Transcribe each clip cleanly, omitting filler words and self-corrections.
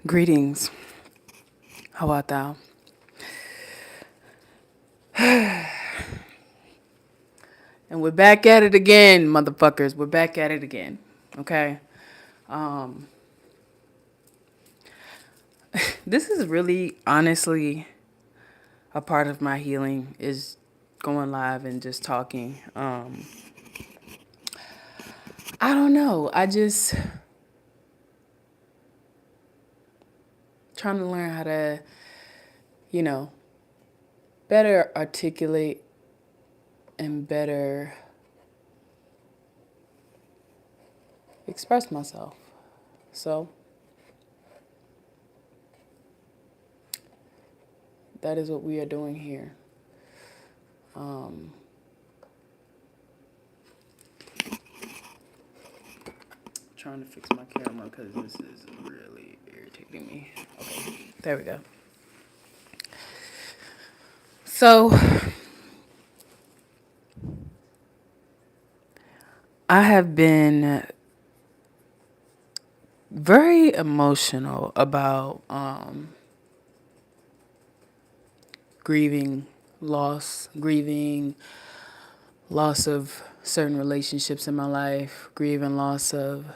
Greetings. How art thou? And we're back at it again, motherfuckers. We're back at it again. Okay. Um, this is really, honestly, a part of my healing is going live and just talking. I don't know. I just trying to learn how to, you know, better articulate and better express myself. So that is what we are doing here. Trying to fix my camera because this is really irritating me. Okay, there we go. So I have been very emotional about grieving grieving loss of certain relationships in my life, grieving loss of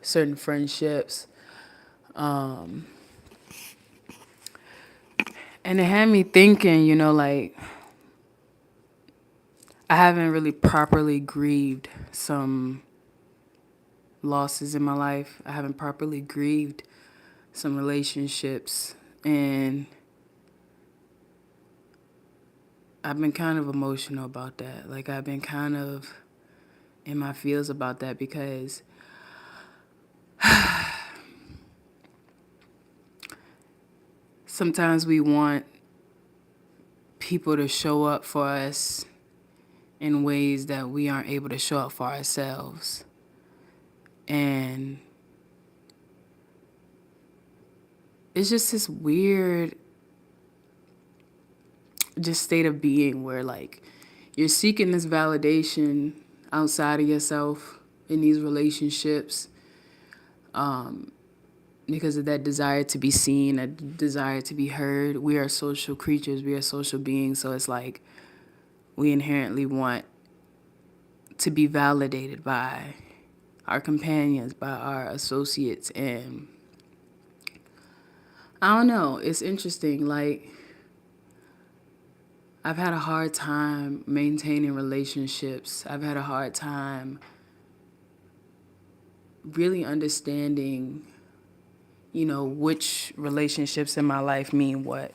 certain friendships. And it had me thinking, like I haven't really properly grieved some losses in my life. I haven't properly grieved some relationships. And I've been kind of emotional about that. Like, I've been kind of in my feels about that because sometimes we want people to show up for us in ways that we aren't able to show up for ourselves. And it's just this weird just state of being where like you're seeking this validation outside of yourself in these relationships because of that desire to be seen, a desire to be heard. We are social creatures, we are social beings, so it's like we inherently want to be validated by our companions, by our associates. And I don't know, it's interesting. Like, I've had a hard time maintaining relationships. I've had a hard time really understanding, which relationships in my life mean what,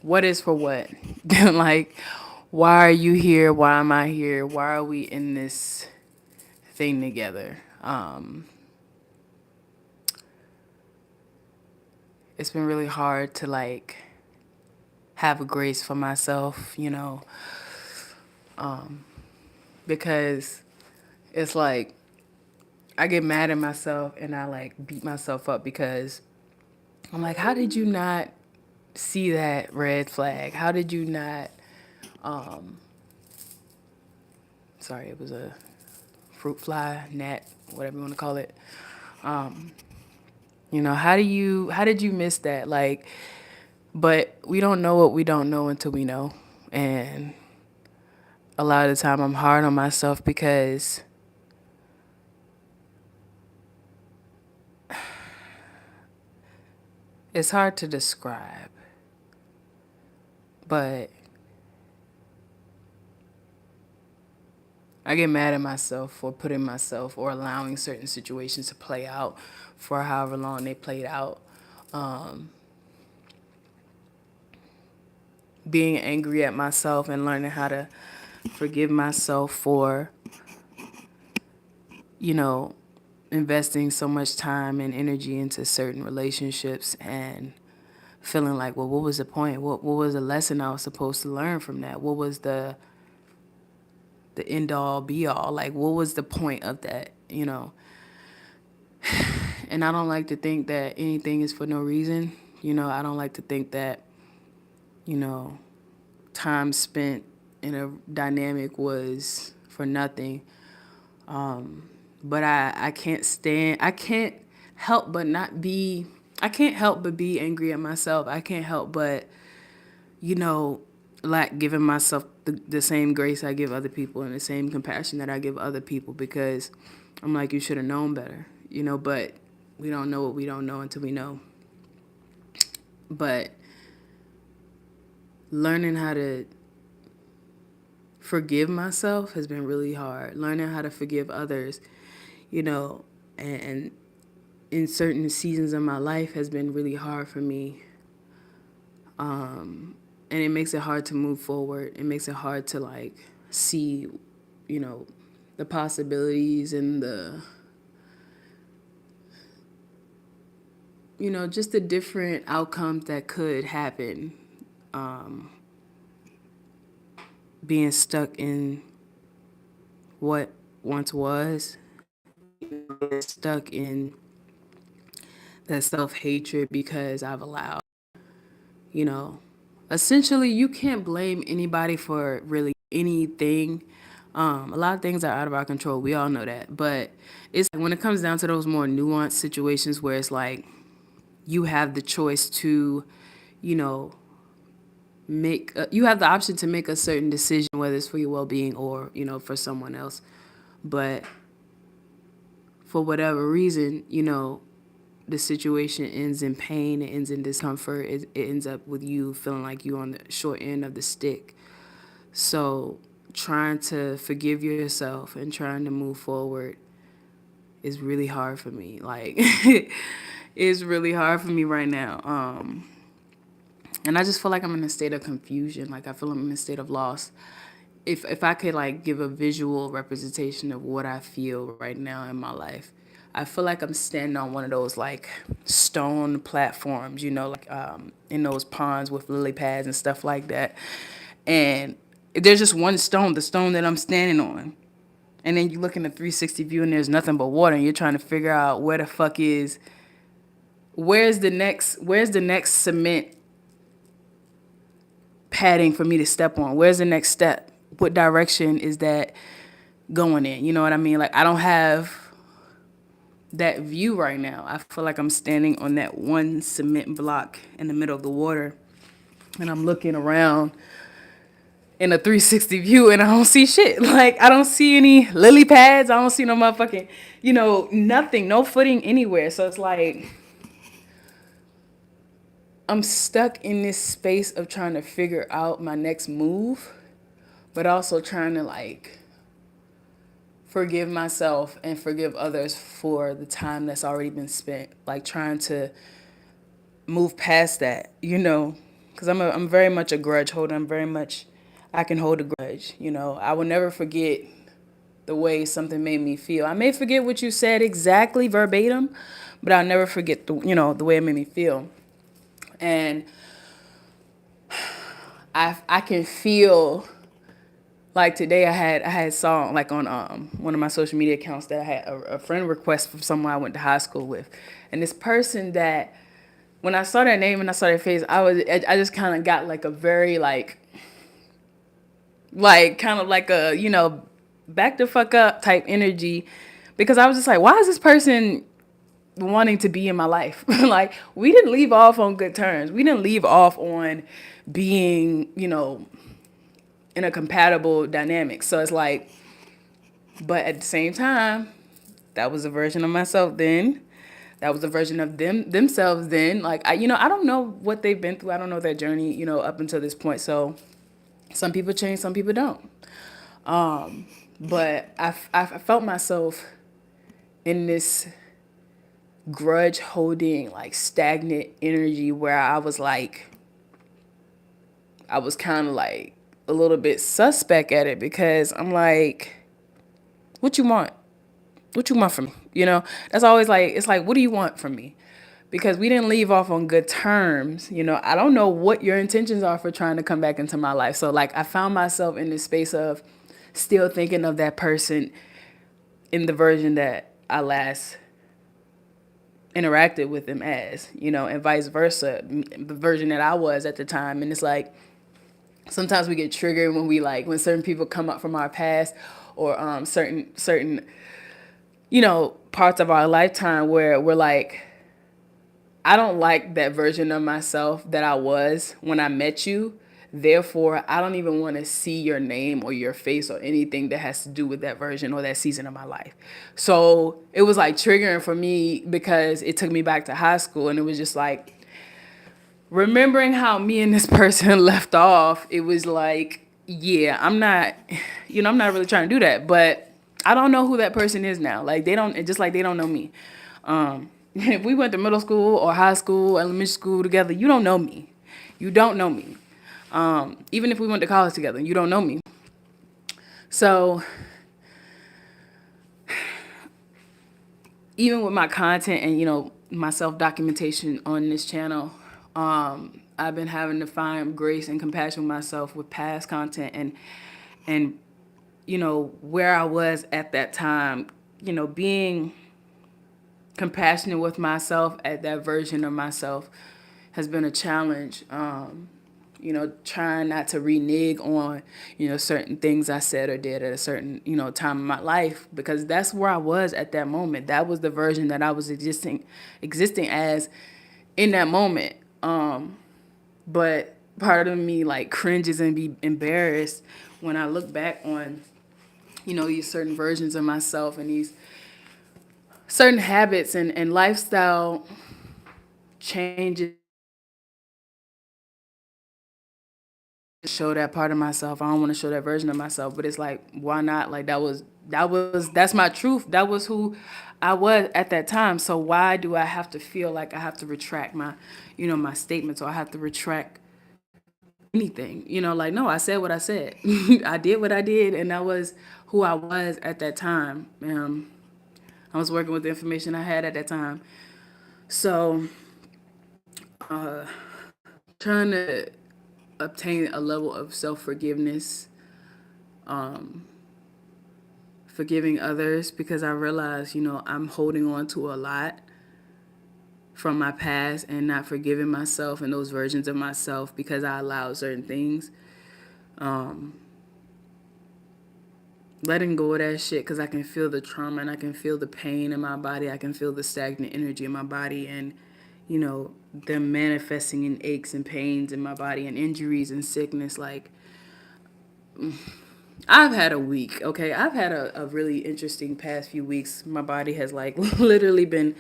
what is for what. Like, why are you here? Why am I here? Why are we in this thing together? It's been really hard to like have a grace for myself, because it's like I get mad at myself and I like beat myself up because I'm like, how did you not see that red flag? How did you not, sorry, it was a fruit fly, gnat, whatever you want to call it. How did you miss that? Like, but we don't know what we don't know until we know. And a lot of the time I'm hard on myself because it's hard to describe, but I get mad at myself for putting myself or allowing certain situations to play out for however long they played out. Being angry at myself and learning how to forgive myself for, you know, investing so much time and energy into certain relationships and feeling like, well, what was the point? What was the lesson I was supposed to learn from that? What was the end all be all? Like, what was the point of that, And I don't like to think that anything is for no reason. I don't like to think that, you know, time spent in a dynamic was for nothing. But I can't stand, help but not be, I can't help but be angry at myself. I can't help but, you know, like giving myself the same grace I give other people and the same compassion that I give other people, because I'm like, you should have known better, you know, but we don't know what we don't know until we know. But learning how to forgive myself has been really hard. Learning how to forgive others, you know, and in certain seasons of my life has been really hard for me. And it makes it hard to move forward. It makes it hard to like see, you know, the possibilities and the, you know, just the different outcomes that could happen. Being stuck in what once was, stuck in that self-hatred because I've allowed, you know, essentially you can't blame anybody for really anything. A lot of things are out of our control. We all know that. But it's like when it comes down to those more nuanced situations where it's like you have the choice to, you know, you have the option to make a certain decision, whether it's for your well-being or, you know, for someone else. But for whatever reason, you know, the situation ends in pain, it ends in discomfort, it ends up with you feeling like you on the short end of the stick. So trying to forgive yourself and trying to move forward is really hard for me. Like, it's really hard for me right now. And I just feel like I'm in a state of confusion. Like I feel I'm in a state of loss. If I could like give a visual representation of what I feel right now in my life, I feel like I'm standing on one of those like stone platforms, you know, like in those ponds with lily pads and stuff like that. And there's just one stone, the stone that I'm standing on. And then you look in the 360 view and there's nothing but water and you're trying to figure out where the fuck is, where's the next cement padding for me to step on? Where's the next step? What direction is that going in? You know what I mean? Like I don't have that view right now. I feel like I'm standing on that one cement block in the middle of the water and I'm looking around in a 360 view and I don't see shit. Like I don't see any lily pads. I don't see no motherfucking, you know, nothing, no footing anywhere. So it's like I'm stuck in this space of trying to figure out my next move, but also trying to like forgive myself and forgive others for the time that's already been spent. Like trying to move past that, you know, because I'm very much a grudge holder. I can hold a grudge. You know, I will never forget the way something made me feel. I may forget what you said exactly verbatim, but I'll never forget the way it made me feel. And I can feel like today I had saw like on one of my social media accounts that I had a friend request from someone I went to high school with, and this person that when I saw their name and I saw their face, I just kind of got like a very like kind of like a, you know, back the fuck up type energy, because I was just like, why is this person wanting to be in my life? Like we didn't leave off on good terms. We didn't leave off on being, you know, in a compatible dynamic. So it's like, but at the same time, that was a version of myself then. That was a version of themselves then. Like I don't know what they've been through. I don't know their journey, you know, up until this point. So some people change, some people don't. But I felt myself in this grudge holding, like stagnant energy where I was kind of like a little bit suspect at it, because I'm like, what you want? What you want from me? You know, that's always like, it's like, what do you want from me? Because we didn't leave off on good terms. You know, I don't know what your intentions are for trying to come back into my life. So like I found myself in this space of still thinking of that person in the version that I last interacted with them as, you know, and vice versa, the version that I was at the time. And it's like, sometimes we get triggered when when certain people come up from our past, or certain parts of our lifetime where we're like, I don't like that version of myself that I was when I met you. Therefore, I don't even want to see your name or your face or anything that has to do with that version or that season of my life. So it was like triggering for me because it took me back to high school, and it was just like remembering how me and this person left off. It was like, yeah, I'm not really trying to do that, but I don't know who that person is now. Like they don't, just like they don't know me. If we went to middle school or high school, elementary school together, you don't know me. You don't know me. Even if we went to college together, you don't know me. So even with my content and my self documentation on this channel, I've been having to find grace and compassion with myself with past content and where I was at that time. Being compassionate with myself at that version of myself has been a challenge. Trying not to renege on, certain things I said or did at a certain, time in my life, because that's where I was at that moment. That was the version that I was existing as in that moment. But part of me like cringes and be embarrassed when I look back on, these certain versions of myself and these certain habits and lifestyle changes. Show that part of myself. I don't want to show that version of myself, but it's like, why not? Like that's my truth. That was who I was at that time. So why do I have to feel like I have to retract my, my statements, or I have to retract anything? Like, no, I said what I said. I did what I did, and that was who I was at that time. I was working with the information I had at that time. So trying to obtain a level of self-forgiveness, forgiving others, because I realize, I'm holding on to a lot from my past and not forgiving myself and those versions of myself because I allowed certain things. Letting go of that shit, because I can feel the trauma and I can feel the pain in my body. I can feel the stagnant energy in my body, and them manifesting in aches and pains in my body and injuries and sickness. Like, I've had a week, okay? I've had a really interesting past few weeks. My body has like literally been,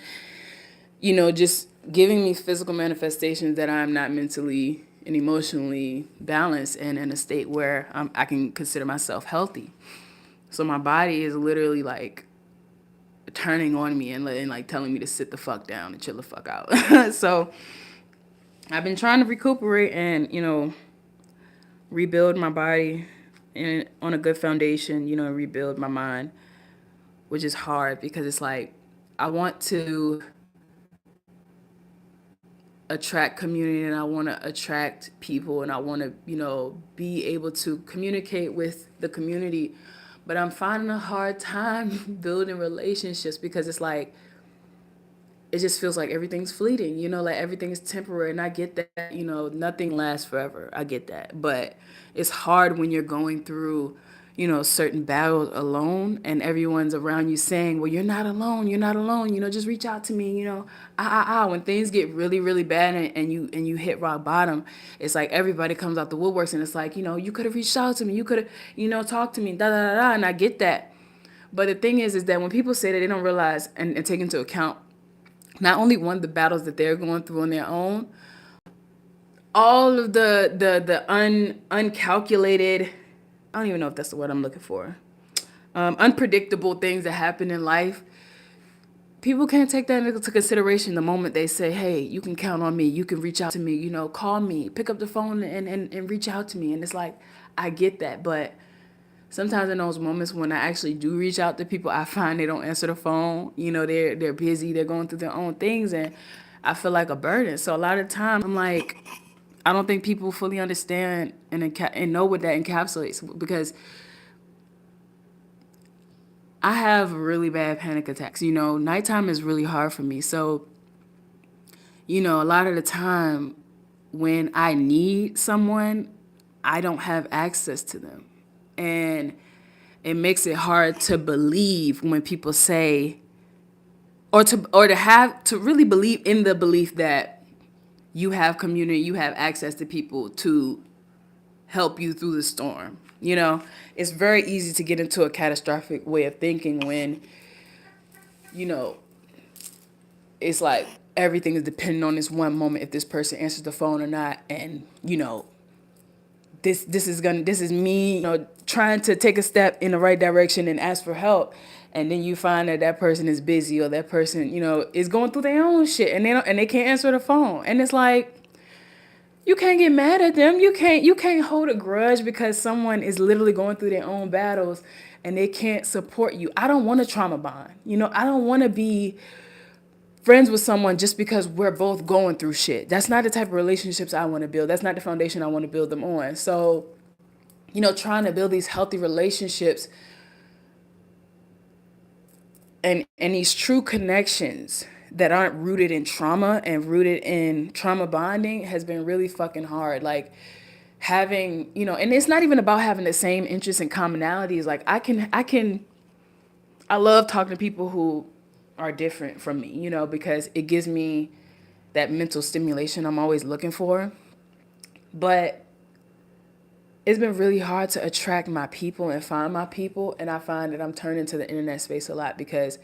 just giving me physical manifestations that I'm not mentally and emotionally balanced and in a state where I can consider myself healthy. So my body is literally like turning on me and like telling me to sit the fuck down and chill the fuck out. So I've been trying to recuperate and, rebuild my body and on a good foundation, rebuild my mind, which is hard because it's like I want to attract community and I want to attract people and I want to, be able to communicate with the community. But I'm finding a hard time building relationships because it's like, it just feels like everything's fleeting, like everything is temporary. And I get that, nothing lasts forever. I get that. But it's hard when you're going through, certain battles alone and everyone's around you saying, well, you're not alone. You're not alone. Just reach out to me, When things get really, really bad and you hit rock bottom, it's like everybody comes out the woodworks and it's like, you could have reached out to me. You could have, talked to me, da, da, da, da. And I get that. But the thing is that when people say that, they don't realize and take into account not only one, the battles that they're going through on their own, all of the uncalculated, I don't even know if that's the word I'm looking for, unpredictable things that happen in life. People can't take that into consideration the moment they say, hey, you can count on me, you can reach out to me, call me, pick up the phone and reach out to me. And it's like, I get that, but sometimes in those moments when I actually do reach out to people, I find they don't answer the phone. They're busy, they're going through their own things, and I feel like a burden. So a lot of times I'm like, I don't think people fully understand and know what that encapsulates, because I have really bad panic attacks. Nighttime is really hard for me. So, a lot of the time when I need someone, I don't have access to them. And it makes it hard to believe when people say, or to have to really believe in the belief that you have community, you have access to people to help you through the storm. It's very easy to get into a catastrophic way of thinking when, you know, it's like everything is dependent on this one moment, if this person answers the phone or not. And, this is me, trying to take a step in the right direction and ask for help. And then you find that that person is busy, or that person, is going through their own shit, and they can't answer the phone. And it's like, you can't get mad at them. You can't hold a grudge because someone is literally going through their own battles and they can't support you. I don't want a trauma bond. I don't want to be friends with someone just because we're both going through shit. That's not the type of relationships I want to build. That's not the foundation I want to build them on. So, trying to build these healthy relationships and these true connections that aren't rooted in trauma and rooted in trauma bonding has been really fucking hard. Like, having, and it's not even about having the same interests and commonalities. Like, I love talking to people who are different from me, because it gives me that mental stimulation I'm always looking for. But it's been really hard to attract my people and find my people. And I find that I'm turning to the internet space a lot because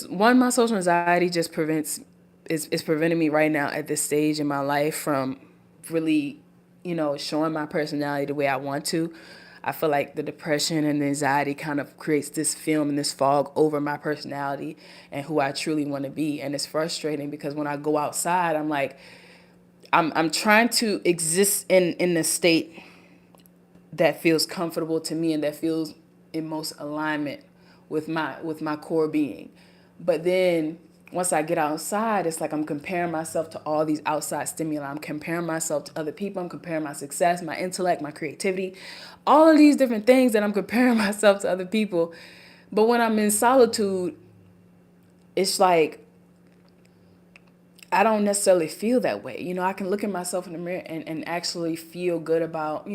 my social anxiety just is preventing me right now at this stage in my life from really, showing my personality the way I want to. I feel like the depression and the anxiety kind of creates this film and this fog over my personality and who I truly want to be. And it's frustrating because when I go outside, I'm like, I'm trying to exist in the state that feels comfortable to me and that feels in most alignment with my core being. But then once I get outside, it's like I'm comparing myself to all these outside stimuli. I'm comparing myself to other people. I'm comparing my success, my intellect, my creativity, all of these different things that I'm comparing myself to other people. But when I'm in solitude, it's like I don't necessarily feel that way. I can look at myself in the mirror and actually feel good about,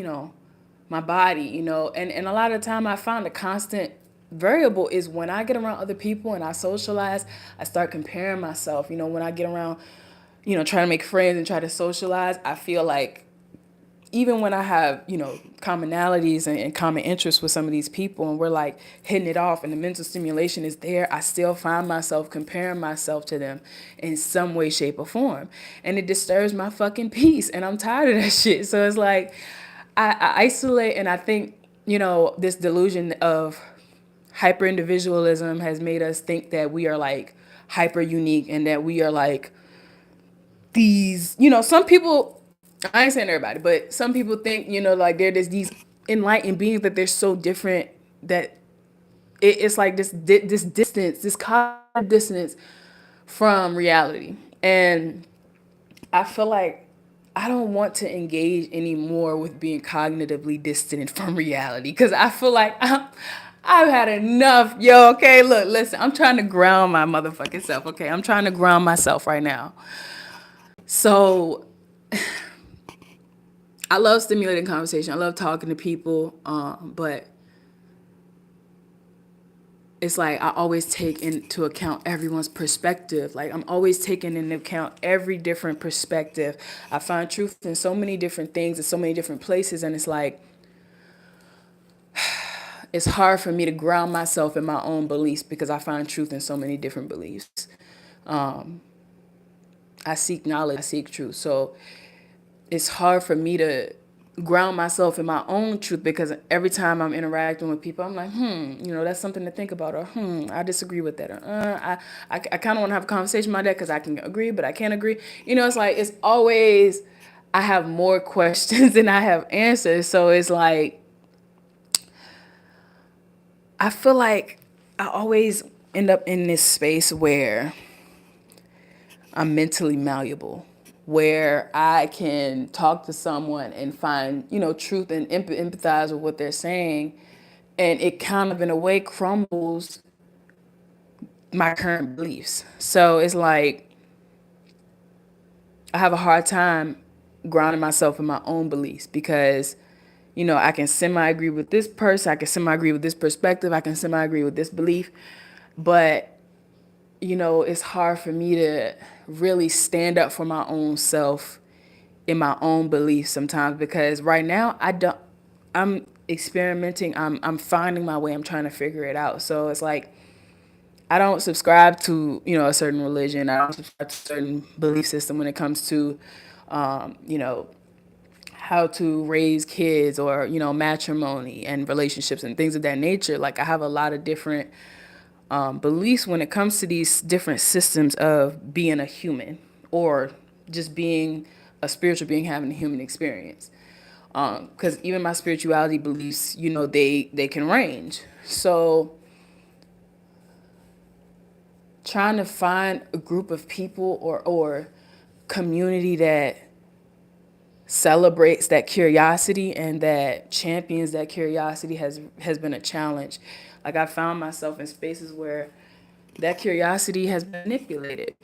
my body, and a lot of the time I find the constant variable is when I get around other people and I socialize, I start comparing myself. When I get around, trying to make friends and try to socialize, I feel like even when I have, commonalities and common interests with some of these people and we're like hitting it off and the mental stimulation is there, I still find myself comparing myself to them in some way, shape, or form. And it disturbs my fucking peace. And I'm tired of that shit. So it's like I isolate, and I think, this delusion of hyper individualism has made us think that we are like hyper unique and that we are like these, some people, I ain't saying everybody, but some people think, like they're just these enlightened beings, that they're so different that it's like this distance, this cognitive distance from reality. And I feel like I don't want to engage anymore with being cognitively distant from reality because I feel like I've had enough. Yo, okay, look, listen, I'm trying to ground my motherfucking self, okay? I'm trying to ground myself right now. So I love stimulating conversation. I love talking to people, but it's like I always take into account everyone's perspective. Like I'm always taking into account every different perspective. I find truth in so many different things in so many different places, and it's like it's hard for me to ground myself in my own beliefs because I find truth in so many different beliefs. I seek knowledge, I seek truth. So it's hard for me to ground myself in my own truth because every time I'm interacting with people, I'm like, that's something to think about, or I disagree with that, or I kind of want to have a conversation about that because I can agree, but I can't agree. It's like it's always I have more questions than I have answers. So it's like I feel like I always end up in this space where I'm mentally malleable, where I can talk to someone and find, truth and empathize with what they're saying. And it kind of, in a way, crumbles my current beliefs. So it's like I have a hard time grounding myself in my own beliefs because, I can semi agree with this person, I can semi agree with this perspective, I can semi agree with this belief, but it's hard for me to really stand up for my own self in my own beliefs sometimes, because right now I'm experimenting, I'm finding my way, I'm trying to figure it out. So it's like I don't subscribe to, a certain religion. I don't subscribe to a certain belief system when it comes to, you know, how to raise kids, or, matrimony and relationships and things of that nature. Like I have a lot of different beliefs when it comes to these different systems of being a human, or just being a spiritual being having a human experience. Because even my spirituality beliefs, they can range. So trying to find a group of people, or community that celebrates that curiosity and that champions that curiosity has been a challenge. Like I found myself in spaces where that curiosity has been manipulated.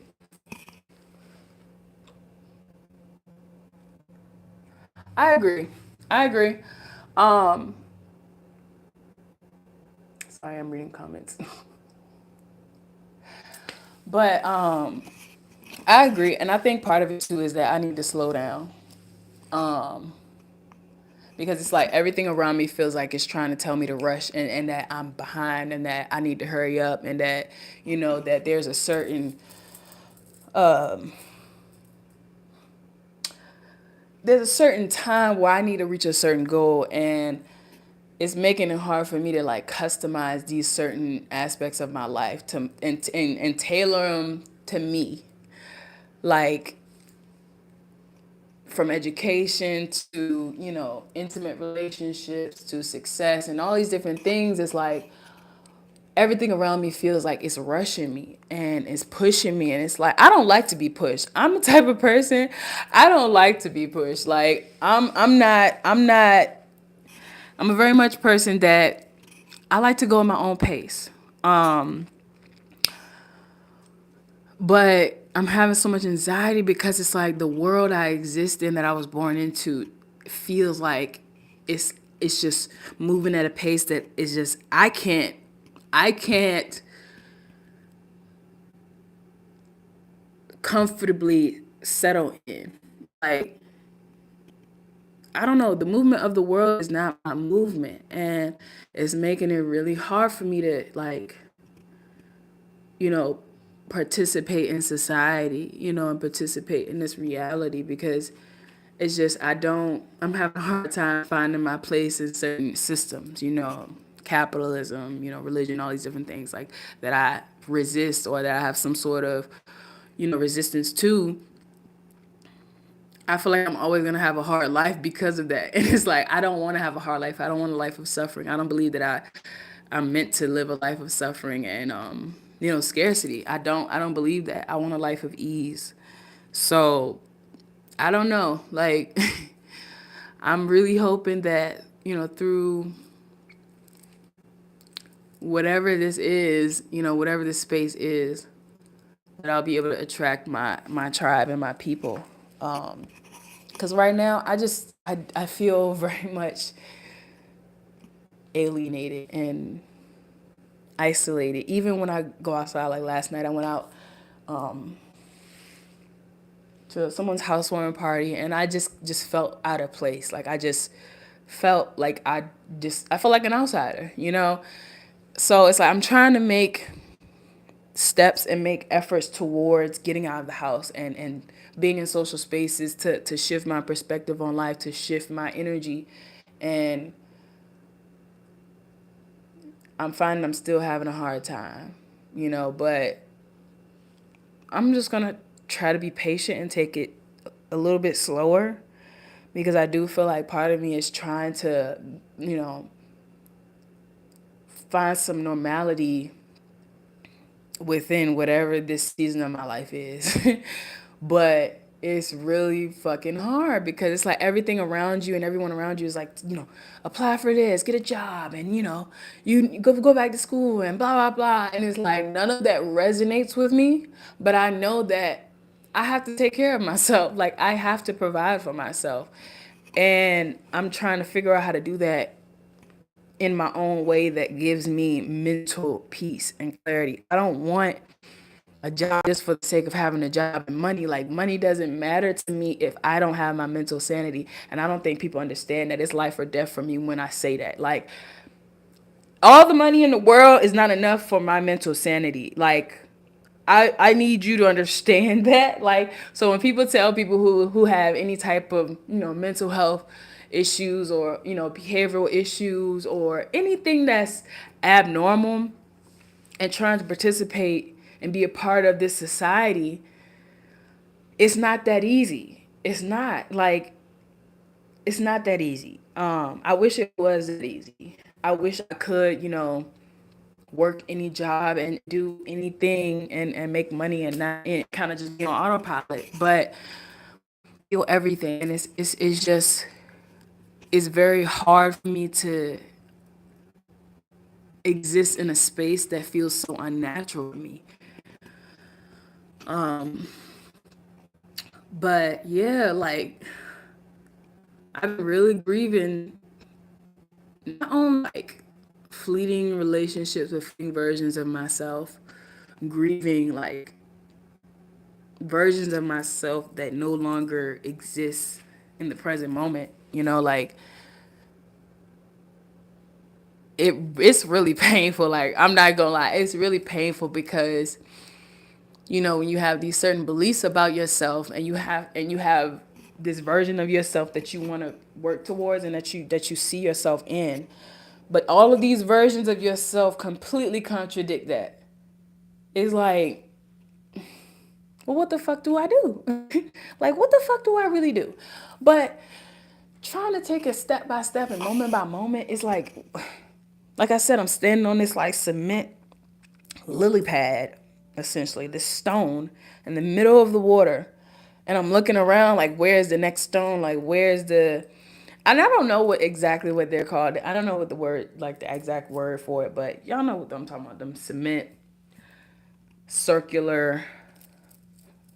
I agree. I agree. Um, Sorry, I'm reading comments. But I agree, and I think part of it too is that I need to slow down. Um, because it's like everything around me feels like it's trying to tell me to rush, and that I'm behind, and that I need to hurry up, and that that there's a certain time where I need to reach a certain goal, and it's making it hard for me to like customize these certain aspects of my life to and tailor them to me, like from education to intimate relationships to success and all these different things. It's like everything around me feels like it's rushing me and it's pushing me, and it's like I don't like to be pushed. I'm the type of person, I don't like to be pushed. Like I'm a very much person that I like to go at my own pace. But I'm having so much anxiety because it's like the world I exist in, that I was born into, feels like it's it's just moving at a pace that is just I can't comfortably settle in. Like I don't know, the movement of the world is not my movement, and it's making it really hard for me to like, you know, participate in society, and participate in this reality, because it's just I'm having a hard time finding my place in certain systems, capitalism, religion, all these different things like that I resist, or that I have some sort of, resistance to. I feel like I'm always gonna have a hard life because of that. And it's like I don't want to have a hard life. I don't want a life of suffering. I don't believe that I'm meant to live a life of suffering and scarcity. I don't believe that. I want a life of ease. So I don't know. Like I'm really hoping that, through whatever this is, whatever this space is, that I'll be able to attract my tribe and my people. Because right now, I feel very much alienated and isolated. Even when I go outside, like last night, I went out to someone's housewarming party, and I just felt out of place. Like I just felt like I felt like an outsider. So it's like I'm trying to make steps and make efforts towards getting out of the house, and being in social spaces to shift my perspective on life, to shift my energy. And I'm finding I'm still having a hard time, but I'm just going to try to be patient and take it a little bit slower, because I do feel like part of me is trying to, you know, find some normality within whatever this season of my life is. But it's really fucking hard, because it's like everything around you and everyone around you is like, apply for this, get a job, and you go back to school and blah blah blah. And it's like none of that resonates with me, but I know that I have to take care of myself. Like I have to provide for myself. And I'm trying to figure out how to do that in my own way that gives me mental peace and clarity. I don't want a job just for the sake of having a job and money. Like, money doesn't matter to me if I don't have my mental sanity. And I don't think people understand that it's life or death for me when I say that. Like, all the money in the world is not enough for my mental sanity. Like, I need you to understand that. Like, so when people tell people who have any type of, mental health issues, or, behavioral issues, or anything that's abnormal, and trying to participate and be a part of this society, it's not that easy. It's not that easy. I wish it was that easy. I wish I could, work any job and do anything and make money and not and kind of just be on autopilot. But feel everything, and it's just it's very hard for me to exist in a space that feels so unnatural to me. But yeah, like, I've been really grieving not only like fleeting relationships with fleeting versions of myself, grieving like versions of myself that no longer exist in the present moment. Like, it's really painful. Like, I'm not gonna lie, it's really painful because when you have these certain beliefs about yourself, and you have this version of yourself that you want to work towards, and that you see yourself in, but all of these versions of yourself completely contradict that. It's like, well, what the fuck do I do? Like, what the fuck do I really do? But trying to take it step by step and moment by moment, it's like I said, I'm standing on this like cement lily pad, essentially, this stone in the middle of the water. And I'm looking around like, where's the next stone? Like, where's the. And I don't know what they're called. I don't know what the word, like the exact word for it, but y'all know what I'm talking about. Them cement, circular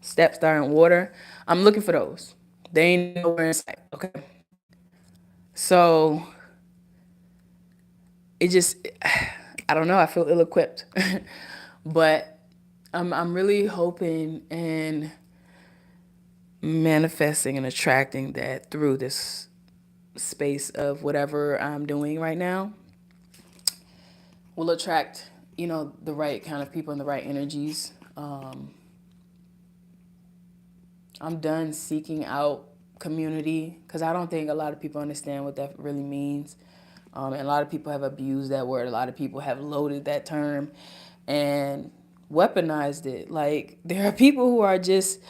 steps that are in water. I'm looking for those. They ain't nowhere in sight. Okay. So it just, I don't know. I feel ill equipped. But I'm really hoping and manifesting and attracting that through this space of whatever I'm doing right now will attract, the right kind of people and the right energies. I'm done seeking out community because I don't think a lot of people understand what that really means. And a lot of people have abused that word. A lot of people have loaded that term and weaponized it. Like, there are people who are just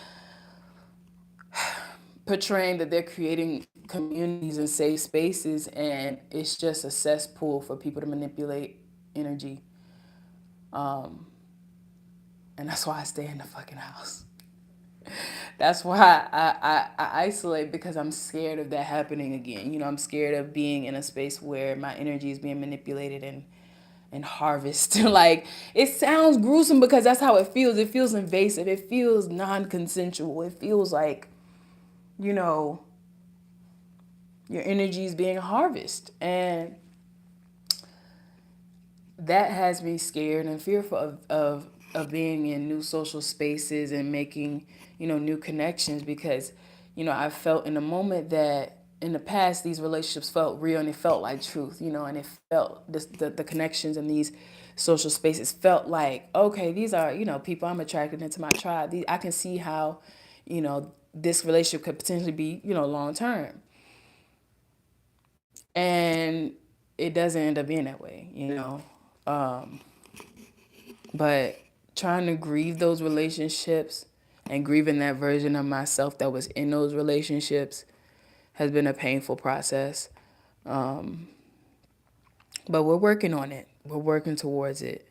portraying that they're creating communities and safe spaces, and it's just a cesspool for people to manipulate energy. And that's why I stay in the fucking house. That's why I isolate, because I'm scared of that happening again. I'm scared of being in a space where my energy is being manipulated and harvested. Like, it sounds gruesome because that's how it feels. It feels invasive. It feels non-consensual. It feels like, you know, your energy is being harvested. And that has me scared and fearful of being in new social spaces and making, new connections, because, I felt in a moment that in the past these relationships felt real and it felt like truth, and it felt the connections in these social spaces felt like, okay, these are, people I'm attracted into my tribe. I can see how, this relationship could potentially be, long term. And it doesn't end up being that way. But trying to grieve those relationships and grieving that version of myself that was in those relationships has been a painful process. But we're working on it. We're working towards it.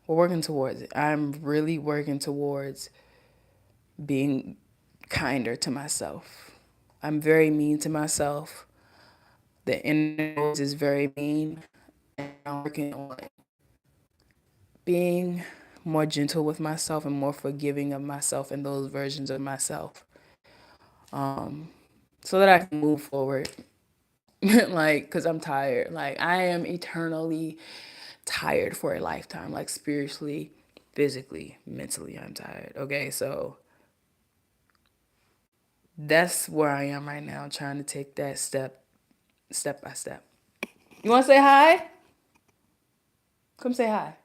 We're working towards it. I'm really working towards being kinder to myself. I'm very mean to myself. The inner voice is very mean. And I'm working on being more gentle with myself and more forgiving of myself and those versions of myself. so that I can move forward. Like, because I'm tired. Like, I am eternally tired for a lifetime. Like, spiritually, physically, mentally, I'm tired. Okay, so that's where I am right now, trying to take that step by step. You want to say hi? Come say hi.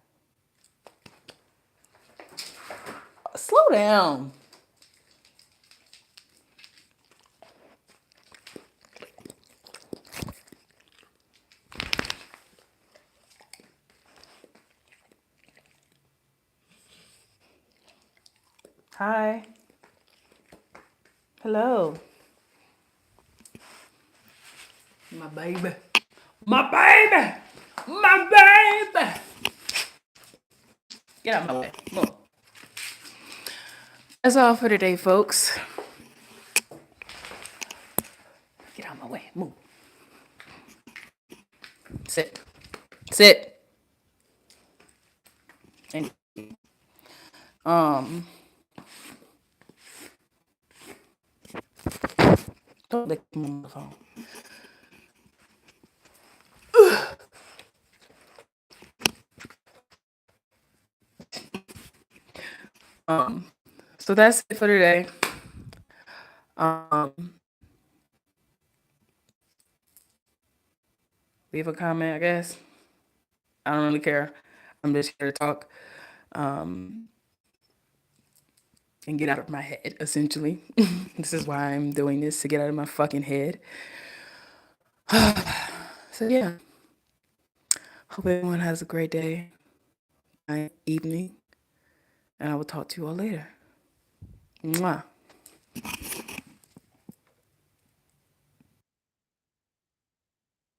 Slow down. Hi. Hello. My baby. My baby. My baby. Get out of my way. Move. That's all for today, folks. Get out of my way. Move. Sit. Sit. And don't lick me on the phone. So that's it for today. Leave a comment, I guess. I don't really care. I'm just here to talk and get out of my head, essentially. This is why I'm doing this, to get out of my fucking head. So, yeah. Hope everyone has a great day, night, evening, and I will talk to you all later. Mwah.